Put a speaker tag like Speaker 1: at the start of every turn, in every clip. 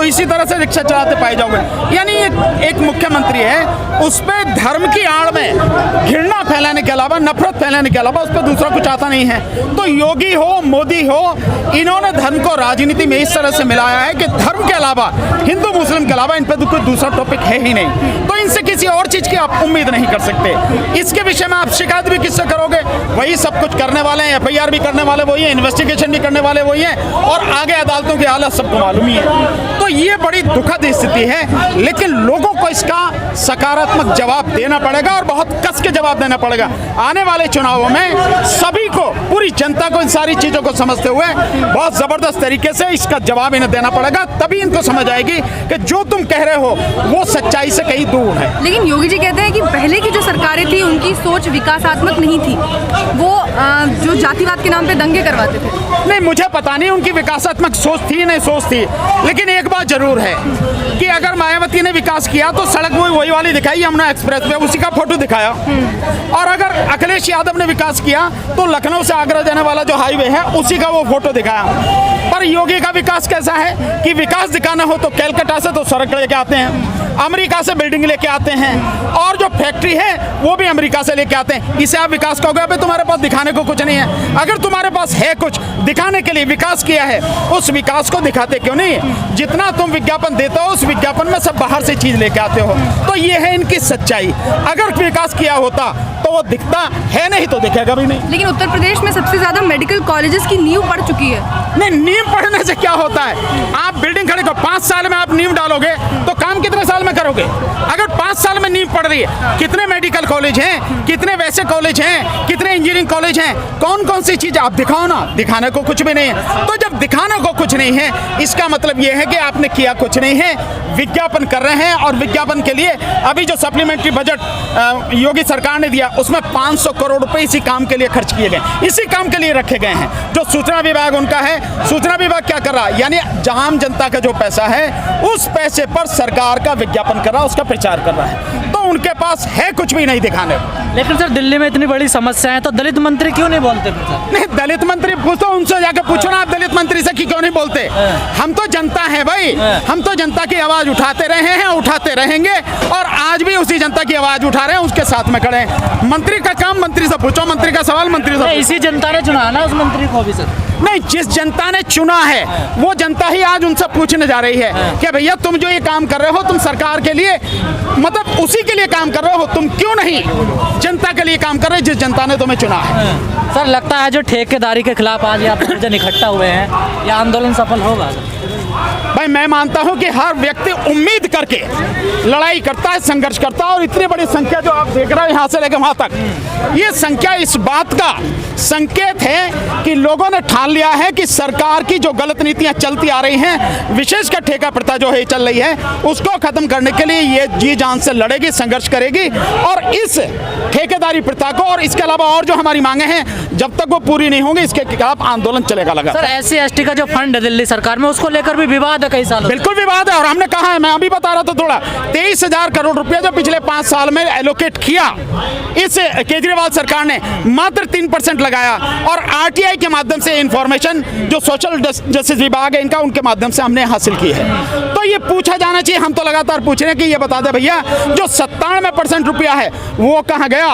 Speaker 1: इसी तरह से रिक्शा चलाते पाए जाओगे। यानी एक मुख्यमंत्री है, उस पर धर्म की आड़ में घृणा फैलाने के अलावा, नफरत फैलाने के अलावा उस पर दूसरा कुछ आता नहीं है। तो योगी हो, मोदी हो, इन्होंने धर्म को राजनीति में इस तरह से मिलाया है कि धर्म के अलावा, हिंदू मुस्लिम के अलावा इन पर कोई दूसरा टॉपिक है ही नहीं। तो इनसे किसी और चीज़ की आप उम्मीद नहीं कर सकते। इसके विषय में आप शिकायत भी किससे करोगे? वही सब कुछ करने वाले हैं, FIR भी करने वाले वही हैं, इन्वेस्टिगेशन भी करने वाले वही हैं, और आगे अदालतों की हालत सबको मालूम ही है। तो ये बड़ी दुखद स्थिति है, लेकिन लोगों को इसका सकारात्मक जवाब देना पड़ेगा और बहुत कस के जवाब देना पड़ेगा। आने वाले चुनावों में सभी को, पूरी जनता को इन सारी चीज़ों को समझते हुए बहुत ज़बरदस्त तरीके से इसका जवाब इन्हें देना पड़ेगा। तभी इनको समझ आएगी कि जो तुम कह रहे हो वो सच्चाई से कहीं दूर है।
Speaker 2: लेकिन योगी जी कहते हैं कि पहले की जो सरकारें थी उनकी सोच विकासात्मक नहीं थी, वो जो जातिवाद के नाम पे दंगे करवाते थे।
Speaker 1: नहीं, मुझे पता नहीं उनकी विकासात्मक सोच थी नहीं सोच थी, लेकिन एक बात जरूर है कि अगर मायावती ने विकास किया तो सड़क वही वाली दिखाई, यमुना एक्सप्रेस वे, उसी का फोटो दिखाया। और अगर अखिलेश यादव ने विकास किया तो लखनऊ से आगरा जाने वाला जो हाईवे है उसी का वो फोटो दिखाया। पर योगी का विकास कैसा है कि विकास दिखाना हो तो कैलकाटा से तो सड़क लेके आते हैं, अमेरिका से बिल्डिंग लेके आते हैं, और जो फैक्ट्री है वो भी अमेरिका से लेके आते हैं। इसे आप विकास कहोगे? अबे तुम्हारे पास दिखाने को कुछ नहीं है। अगर तुम्हारे पास है कुछ दिखाने के लिए, विकास किया है, उस विकास को दिखाते क्यों नहीं? जितना तुम विज्ञापन देते हो उस विज्ञापन में सब बाहर से चीज लेके आते हो। तो ये है इनकी सच्चाई। अगर विकास किया होता तो वो दिखता है, नहीं तो दिखेगा भी नहीं।
Speaker 2: लेकिन उत्तर प्रदेश में सबसे ज्यादा मेडिकल कॉलेजेस की नींव पड़ चुकी है।
Speaker 1: नहीं, नींव पड़ने से क्या होता है? आप बिल्डिंग खड़ी करो, 5 साल में आप नींव डालोगे तो काम कितने साल में करोगे? अगर 5 साल में नींव पड़ रही है, कितने मेडिकल कॉलेज हैं, कितने वैसे कॉलेज हैं, कितने इंजीनियरिंग कॉलेज हैं, कौन कौन सी चीज आप दिखाओ ना। दिखाने को कुछ भी नहीं है। तो जब दिखाने को कुछ नहीं है, इसका मतलब यह है कि आपने किया कुछ नहीं है, विज्ञापन कर रहे हैं। और विज्ञापन के लिए अभी जो सप्लीमेंट्री बजट योगी सरकार ने दिया उसमें 500 करोड़ रुपए इसी काम के लिए खर्च किए गए, इसी काम के लिए रखे गए हैं। जो सूचना विभाग उनका है, सूचना विभाग क्या कर रहा है? यानी आम जनता का जो पैसा है उस पैसे पर सरकार का विज्ञापन कर रहा है, उसका प्रचार कर रहा है। तो उनके पास है कुछ भी नहीं दिखाने।
Speaker 3: लेकिन सर दिल्ली में इतनी बड़ी समस्या है तो दलित मंत्री क्यों नहीं बोलते?
Speaker 1: नहीं, दलित मंत्री पूछो, उनसे जाकर पूछो ना आप दलित मंत्री से कि क्यों नहीं बोलते। हम तो जनता है भाई, हम तो जनता की आवाज उठाते रहे हैं, उठाते रहेंगे, और आज भी उसी जनता की आवाज उठा रहे हैं, उसके साथ में खड़े हैं। मंत्री का काम मंत्री से पूछो, मंत्री का सवाल मंत्री से।
Speaker 3: इसी जनता ने चुना ना उस मंत्री को भी सर।
Speaker 1: नहीं, जिस जनता ने चुना है वो जनता ही आज उनसे पूछने जा रही है कि भैया तुम जो ये काम कर रहे हो, तुम सरकार के लिए, मतलब उसी के लिए काम कर रहे हो, तुम क्यों नहीं जनता के लिए काम कर रहे हो जिस जनता ने तुम्हें चुना है।
Speaker 3: सर लगता है जो ठेकेदारी के खिलाफ आज यहाँ पर जन इकट्ठा हुए हैं, यह आंदोलन सफल होगा?
Speaker 1: भाई मैं मानता हूं कि हर व्यक्ति उम्मीद करके लड़ाई करता है, संघर्ष करता है, और इतनी बड़ी संख्या जो आप देख रहे हो यहाँ से लेकर वहां तक, ये संख्या इस बात का संकेत है कि लोगों ने ठान लिया है कि सरकार की जो गलत नीतियां चलती आ रही हैं, विशेषकर ठेका प्रथा जो है चल रही है, उसको खत्म करने के लिए ये जी जान से लड़ेगी, संघर्ष करेगी। और इस ठेकेदारी प्रथा को और इसके अलावा और जो हमारी मांगे हैं, जब तक वो पूरी नहीं होंगी इसके खिलाफ आंदोलन चलेगा लगा।
Speaker 3: सर SC/ST का जो फंड है दिल्ली सरकार में, उसको लेकर भी विवाद है कई सालों।
Speaker 1: बिल्कुल विवाद है, और हमने कहा है, मैं अभी बता रहा था थोड़ा, 23,000 करोड़ रुपया जो पिछले 5 साल में एलोकेट किया इस केजरीवाल सरकार ने, मात्र 3% लगाया। और RTI के माध्यम से इंफॉर्मेशन जो सोशल जस्टिस विभाग है इनका, उनके माध्यम से हमने हासिल की है। तो ये पूछा जाना चाहिए, हम तो लगातार पूछ रहे हैं कि ये बता दे भैया, जो 97% रुपया है वो कहाँ गया?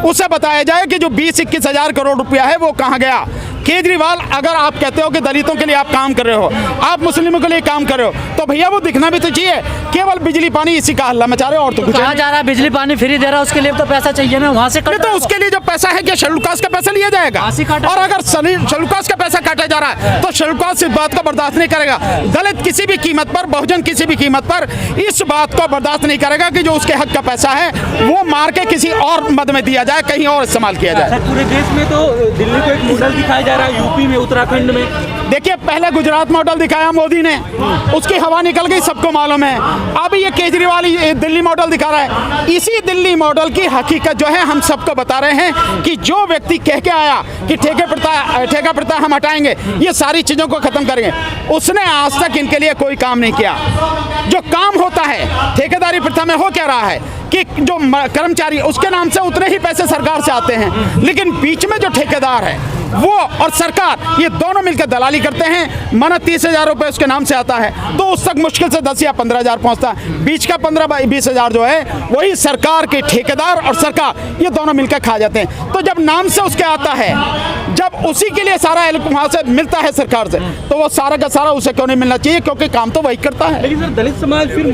Speaker 1: उसे बताया जाए कि जो 20-21 हजार करोड़ रुपया है वो कहाँ गया? केजरीवाल, अगर आप कहते हो कि दलितों के लिए आप काम कर रहे हो, आप मुस्लिमों के लिए काम कर रहे हो, तो भैया वो दिखना भी तो चाहिए। केवल बिजली पानी इसी का हल्ला मचा रहे हो और तो कुछ
Speaker 3: कहा जा रहा है बिजली पानी फ्री दे रहा है, उसके लिए तो पैसा चाहिए ना, वहाँ से
Speaker 1: तो उसके लिए जो पैसा है क्या शेड्यूल कास्ट का पैसा लिया जाएगा? और अगर शेड्यूल कास्ट का पैसा काटा जा रहा है तो शेड्यूल कास्ट इस बात को बर्दाश्त नहीं करेगा। दलित किसी भी कीमत पर, बहुजन किसी भी कीमत पर इस बात को बर्दाश्त नहीं करेगा कि जो उसके हक का पैसा है वो मार के किसी और मद में दिया जाए, कहीं और इस्तेमाल किया जाए।
Speaker 4: पूरे देश में तो दिल्ली को एक मॉडल दिखाया जा रहा है, यूपी में, उत्तराखंड में।
Speaker 1: देखिए, पहले गुजरात मॉडल दिखाया मोदी ने, उसकी हवा निकल गई, सबको मालूम है। अब ये केजरीवाल दिल्ली मॉडल दिखा रहा है। इसी दिल्ली मॉडल की हकीकत जो है हम सबको बता रहे हैं कि जो व्यक्ति कह के आया कि ठेका प्रथा हम हटाएंगे, ये सारी चीजों को खत्म करेंगे, उसने आज तक इनके लिए कोई काम नहीं किया। जो काम होता है ठेकेदारी प्रथा में हो क्या रहा है कि जो कर्मचारी, उसके नाम से उतने ही पैसे सरकार से आते हैं, लेकिन बीच में जो ठेकेदार है वो और सरकार ये दोनों मिलकर दलाली करते हैं। माना 30,000 रुपये उसके नाम से आता है तो उस तक मुश्किल से 10 या 15,000 पहुंचता है। बीच का 15-20,000 जो है वही सरकार के ठेकेदार और सरकार ये दोनों मिलकर खा जाते हैं। तो जब नाम से उसके आता है, जब उसी के लिए सारा वहाँ से मिलता है सरकार से, तो वो सारा का सारा उसे क्यों नहीं मिलना चाहिए, क्योंकि काम तो वही करता है।
Speaker 4: लेकिन सर दलित समाज फिर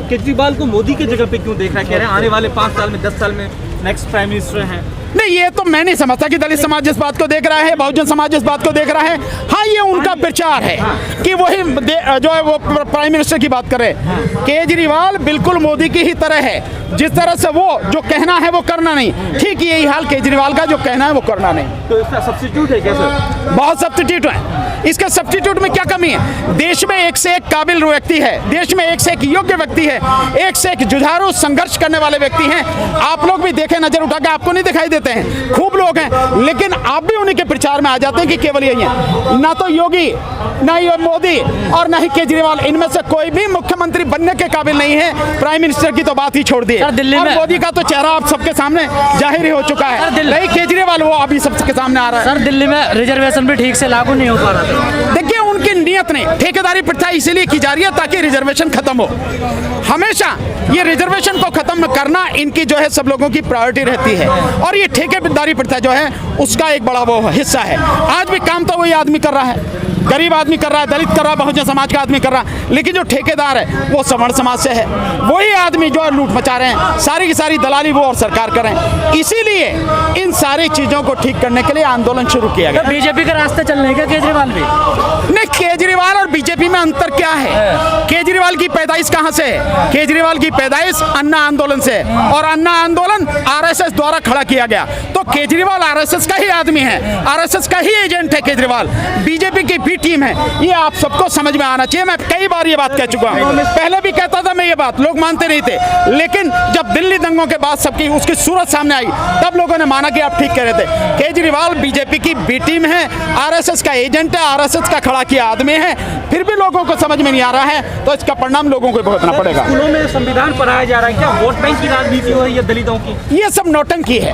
Speaker 4: केजरीवाल को मोदी की जगह पे क्यों देख रहा है? कह रहे हैं आने वाले 5 साल में 10 साल में नेक्स्ट प्राइम मिनिस्टर हैं।
Speaker 1: नहीं, ये तो मैं नहीं समझता कि दलित समाज इस बात को देख रहा है, बहुजन समाज इस बात को देख रहा है। हाँ, ये उनका प्रचार है कि वही जो है वो प्राइम मिनिस्टर की बात कर रहे हैं। केजरीवाल बिल्कुल मोदी की ही तरह है, जिस तरह से वो जो कहना है वो करना नहीं, ठीक यही हाल केजरीवाल का, जो कहना है वो करना नहीं।
Speaker 4: तो इसका सब्स्टिट्यूट है क्या सर?
Speaker 1: बहुत सब्स्टिट्यूट है। इसके सब्स्टिट्यूट में क्या कमी है? देश में एक से एक काबिल व्यक्ति है, देश में एक से एक योग्य व्यक्ति है, एक से एक जुझारू संघर्ष करने वाले व्यक्ति हैं। आप लोग भी देखें, नजर उठा के, आपको नहीं दिखाई देते हैं, खूब लोग हैं, लेकिन आप भी उन्हीं के प्रचार में आ जाते हैं कि केवल यही है। ना तो योगी, ना ही मोदी और ना ही केजरीवाल, इनमें से कोई भी मुख्यमंत्री बनने के काबिल नहीं है। प्राइम मिनिस्टर की तो बात ही छोड़ दी है। और मोदी का तो चेहरा आप सबके सामने जाहिर ही हो चुका है। नहीं, केजरीवाल वो अभी सबके सामने आ रहा है।
Speaker 3: सर दिल्ली में रिजर्वेशन भी ठीक से लागू नहीं हो पा रहा था।
Speaker 1: देखिए, उनकी नीयत नहीं, ठेकेदारी प्रथा इसीलिए की जा रही है ताकि रिजर्वेशन खत्म हो। हमेशा ये रिजर्वेशन को खत्म करना इनकी जो है सब लोगों की प्रायोरिटी रहती है, और ये ठेकेदारी प्रथा जो है उसका एक बड़ा वो हिस्सा है। आज भी काम तो वही आदमी कर रहा है, गरीब आदमी कर रहा है, दलित कर रहा है, बहुजन समाज का आदमी कर रहा है, लेकिन जो ठेकेदार है वो सवर्ण समाज से है। वही आदमी जो है लूट मचा रहे हैं, सारी की सारी दलाली वो और सरकार कर रहे हैं। इसीलिए इन सारी चीजों को ठीक करने के लिए आंदोलन शुरू किया गया।
Speaker 3: बीजेपी के रास्ते चल रहे हैं क्या केजरीवाल भी?
Speaker 1: नहीं, केजरीवाल और बीजेपी में अंतर क्या है? केजरीवाल की पैदाइश कहां से है? केजरीवाल की पैदाइश अन्ना आंदोलन से है, और अन्ना आंदोलन आरएसएस द्वारा खड़ा किया गया। तो केजरीवाल आरएसएस का ही आदमी है, आरएसएस का ही एजेंट है केजरीवाल। बीजेपी की भी टीम है, ये आप सबको समझ में आना चाहिए। मैं कई बार ये बात कह चुका हूं, पहले भी कहता था मैं ये बात, लोग मानते नहीं थे, लेकिन जब दिल्ली दंगों के बाद सबकी उसकी सूरत सामने आई तब लोगों ने माना कि आप ठीक कह रहे थे। केजरीवाल बीजेपी की बी टीम है, आरएसएस का एजेंट है, आरएसएस का खड़ा किया आदमी है, फिर भी लोगों को समझ में नहीं आ रहा है, तो इसका परिणाम लोगों को भुगतना पड़ेगा।
Speaker 4: स्कूलों में संविधान पढ़ाया जा रहा है, क्या वोट बैंक की राजनीति हो रही है दलितों की?
Speaker 1: ये सब नौटंकी है,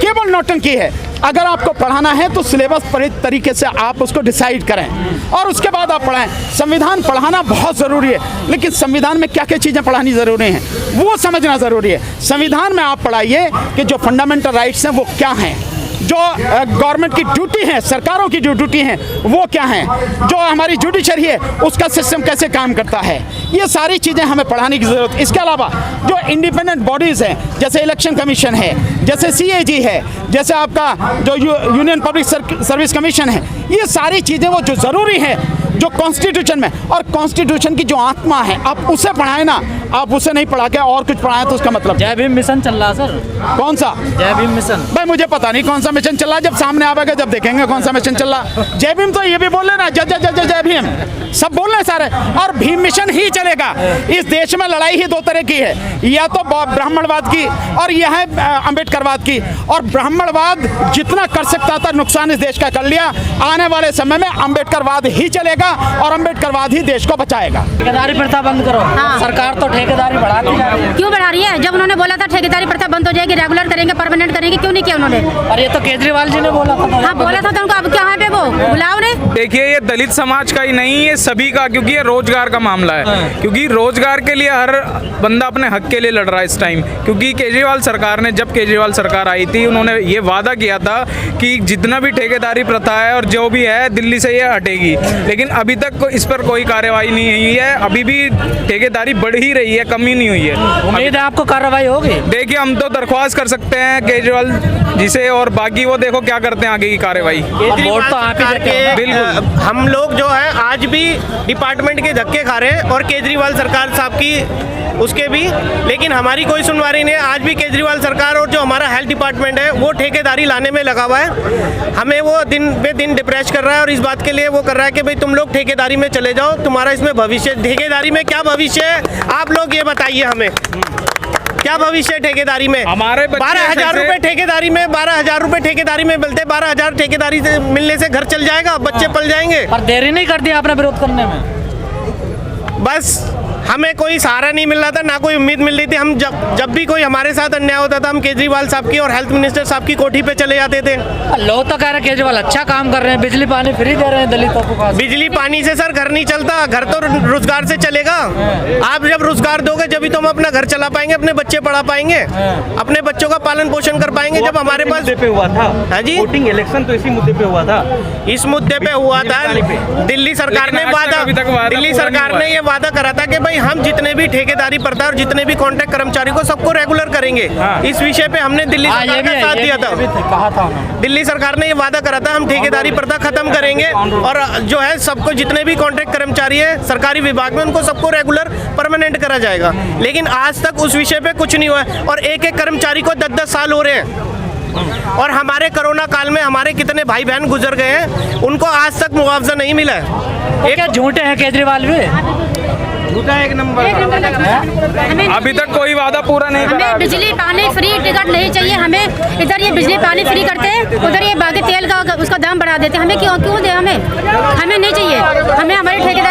Speaker 1: केवल नौटंकी है। अगर आपको पढ़ाना है तो सिलेबस पर तरीके से आप उसको डिसाइड करें और उसके बाद आप पढ़ाएं। संविधान पढ़ाना बहुत ज़रूरी है, लेकिन संविधान में क्या क्या चीज़ें पढ़ानी ज़रूरी हैं वो समझना ज़रूरी है। संविधान में आप पढ़ाइए कि जो फंडामेंटल राइट्स हैं वो क्या हैं, जो गवर्नमेंट की ड्यूटी है, सरकारों की जो ड्यूटी है वो क्या है, जो हमारी जुडिशरी है उसका सिस्टम कैसे काम करता है, ये सारी चीज़ें हमें पढ़ाने की ज़रूरत है। इसके अलावा जो इंडिपेंडेंट बॉडीज़ हैं, जैसे इलेक्शन कमीशन है, जैसे CAG है, जैसे आपका जो यूनियन पब्लिक सर्विस कमीशन है, ये सारी चीज़ें वो जो ज़रूरी है जो कॉन्स्टिट्यूशन में, और कॉन्स्टिट्यूशन की जो आत्मा है आप उसे पढ़ाए ना, आप उसे नहीं पढ़ा के और कुछ पढ़ाएं तो उसका मतलब।
Speaker 3: जय भीम मिशन चल रहा सर।
Speaker 1: कौन सा
Speaker 3: जय भीम मिशन?
Speaker 1: भाई मुझे पता नहीं कौन सा मिशन चल रहा है, जब सामने आवेगा जब देखेंगे कौन सा मिशन चल रहा। जय भीम तो ये भी बोल रहे ना, जय जय जय जय भीम सब बोल रहे सारे, और भीम मिशन ही चलेगा। इस देश में लड़ाई ही दो तरह की है, या तो ब्राह्मणवाद की और यह है अम्बेडकरवाद की। और ब्राह्मणवाद जितना कर सकता था नुकसान इस देश का कर लिया, आने वाले समय में अम्बेडकरवाद ही चलेगा और अम्बेडकरवाद ही देश को बचाएगा।
Speaker 3: ठेकेदारी प्रथा बंद करो।
Speaker 5: हाँ।
Speaker 3: सरकार तो ठेकेदारी बढ़ाती जा रही है।
Speaker 5: क्यों बढ़ा रही है? जब उन्होंने बोला था ठेकेदारी प्रथा बंद हो जाएगी, रेगुलर करेंगे, परमानेंट करेंगे, क्यों नहीं किया उन्होंने?
Speaker 3: और ये तो केजरीवाल जी ने बोला था।
Speaker 5: हाँ बोला था तो उनको अब कहाँ पे वो बुलाओ ने?
Speaker 6: देखिए, ये दलित समाज का ही नहीं, ये सभी का, क्योंकि ये रोजगार का मामला है। क्योंकि रोजगार के लिए हर बंदा अपने हक के लिए लड़ रहा है इस टाइम। क्योंकि केजरीवाल सरकार ने, जब केजरीवाल सरकार आई थी, उन्होंने ये वादा किया था कि जितना भी ठेकेदारी प्रथा है और जो भी है दिल्ली से ये हटेगी, लेकिन अभी तक इस पर कोई कार्रवाई नहीं हुई है। अभी भी ठेकेदारी बढ़ ही रही है, कमी नहीं हुई है।
Speaker 3: उम्मीद है आपको कार्रवाई होगी?
Speaker 6: देखिए, हम तो दरख्वास्त कर सकते हैं केजरीवाल जी से, और बाकी वो देखो क्या करते हैं आगे की कार्रवाई।
Speaker 3: वोट तो आप ही देते हैं।
Speaker 6: बिल्कुल।
Speaker 7: हम लोग जो है आज भी डिपार्टमेंट के धक्के खा रहे हैं और केजरीवाल सरकार साहब की उसके भी, लेकिन हमारी कोई सुनवाई नहीं है। आज भी केजरीवाल सरकार और जो हमारा हेल्थ डिपार्टमेंट है वो ठेकेदारी लाने में लगा हुआ है। हमें वो दिन पे दिन डिप्रेस कर रहा है और इस बात के लिए वो कर रहा है कि भाई तुम लोग ठेकेदारी में चले जाओ, तुम्हारा इसमें भविष्य। ठेकेदारी में क्या भविष्य है आप लोग ये बताइए हमें, क्या भविष्य है ठेकेदारी में?
Speaker 6: हमारे
Speaker 7: 12,000 रुपए ठेकेदारी में, 12,000 रुपए ठेकेदारी में मिलते, 12,000 ठेकेदारी से मिलने से घर चल जाएगा, बच्चे पल जाएंगे।
Speaker 3: पर देरी नहीं कर दी आपने विरोध करने में?
Speaker 7: बस हमें कोई सहारा नहीं मिल रहा था, ना कोई उम्मीद मिल रही थी। हम जब भी कोई हमारे साथ अन्याय होता था, हम केजरीवाल साहब की और हेल्थ मिनिस्टर साहब की कोठी पे चले जाते थे।
Speaker 3: लोग तो कह रहे हैं केजरीवाल अच्छा काम कर रहे हैं, बिजली पानी फ्री दे रहे हैं दलितों को। खास
Speaker 7: बिजली पानी से सर घर नहीं चलता, घर तो रोजगार से चलेगा। आप जब रोजगार दोगे जब तो हम अपना घर चला पाएंगे, अपने बच्चे पढ़ा पाएंगे, अपने बच्चों का पालन पोषण कर पाएंगे। जब हमारे पास
Speaker 4: मुद्दे पे हुआ था,
Speaker 7: हाँ जी,
Speaker 4: वोटिंग इलेक्शन तो इसी मुद्दे पे हुआ था।
Speaker 7: इस मुद्दे पे हुआ था। दिल्ली सरकार ने दिल्ली सरकार ने ये वादा करा था कि भाई हम जितने भी ठेकेदारी प्रथा और जितने भी कॉन्ट्रैक्ट कर्मचारी को सबको रेगुलर करेंगे। इस विषय पे हमने दिल्ली सरकार का साथ दिया था।
Speaker 3: कहा था उन्होंने।
Speaker 7: दिल्ली सरकार ने ये वादा करा था हम ठेकेदारी प्रथा खत्म करेंगे और जो है सबको जितने भी कॉन्ट्रैक्ट कर्मचारी है सरकारी विभाग में उनको सबको रेगुलर परमानेंट करा जाएगा। लेकिन आज तक उस विषय पे कुछ नहीं हुआ और एक एक कर्मचारी को 10-10 साल हो रहे हैं। और हमारे कोरोना काल में हमारे कितने भाई बहन गुजर गए हैं, उनको आज तक मुआवजा नहीं मिला है।
Speaker 3: क्या झूठे हैं केजरीवाल भी?
Speaker 7: झूठा एक नंबर।
Speaker 6: अभी तक कोई वादा पूरा नहीं करा।
Speaker 5: हमें बिजली पानी फ्री टिकट नहीं चाहिए। हमें इधर ये बिजली पानी फ्री करते हैं, उधर ये बाकी तेल का उसका दाम बढ़ा देते हैं। हमें क्यों दे? हमें नहीं चाहिए। हमें हमारे ठेकेदार